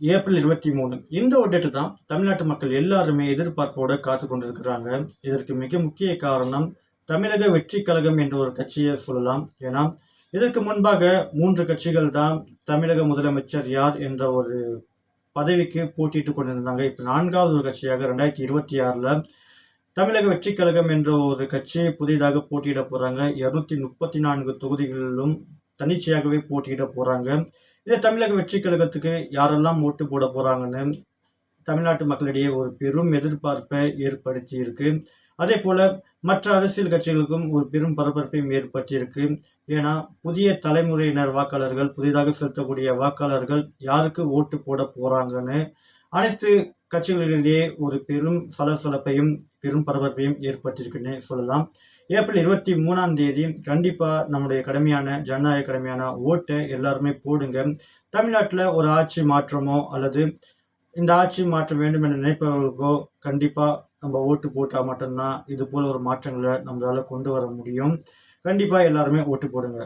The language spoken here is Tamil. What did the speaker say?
ஏப்ரல் 23 இந்த ஒரு டேட்டு தான் தமிழ்நாட்டு மக்கள் எல்லாருமே எதிர்பார்ப்போட காத்து கொண்டிருக்கிறாங்க. இதற்கு மிக முக்கிய காரணம் தமிழக வெற்றி கழகம் என்ற ஒரு கட்சியை சொல்லலாம். ஏன்னா இதற்கு முன்பாக 3 கட்சிகள் தான் தமிழக முதலமைச்சர் யார் என்ற ஒரு பதவிக்கு போட்டியிட்டு கொண்டிருந்தாங்க. இப்போ 4வது ஒரு கட்சியாக 2026ல் தமிழக வெற்றி கழகம் என்ற ஒரு கட்சி புதிதாக போட்டியிட போகிறாங்க. 234 தொகுதிகளிலும் தன்னிச்சையாகவே போட்டியிட போகிறாங்க. இதை தமிழக வெற்றி கழகத்துக்கு யாரெல்லாம் ஓட்டு போட போகிறாங்கன்னு தமிழ்நாட்டு மக்களிடையே ஒரு பெரும் எதிர்பார்ப்பை ஏற்படுத்தி இருக்கு. அதே போல் மற்ற அரசியல் கட்சிகளுக்கும் ஒரு பெரும் பரபரப்பையும் ஏற்படுத்தியிருக்கு. ஏன்னா புதிய தலைமுறையினர் வாக்காளர்கள், புதிதாக செலுத்தக்கூடிய வாக்காளர்கள் யாருக்கு ஓட்டு போட போகிறாங்கன்னு அனைத்து கட்சிகளிடையே ஒரு பெரும் சலசலப்பையும் பெரும் பரபரப்பையும் ஏற்படுத்தியிருக்குன்னு சொல்லலாம். ஏப்ரல் 23ஆம் தேதி கண்டிப்பாக நம்முடைய கடமையான ஜனநாயக கடமையான ஓட்டை எல்லாருமே போடுங்க. தமிழ்நாட்டில் ஒரு ஆட்சி மாற்றமோ அல்லது இந்த ஆட்சி மாற்றம் வேண்டும் என நினைப்பவர்களுக்கோ கண்டிப்பாக நம்ம ஓட்டு போட்டால் மட்டும்தான் இது போல் ஒரு மாற்றங்களை நம்மளால் கொண்டு வர முடியும். கண்டிப்பாக எல்லாருமே ஓட்டு போடுங்க.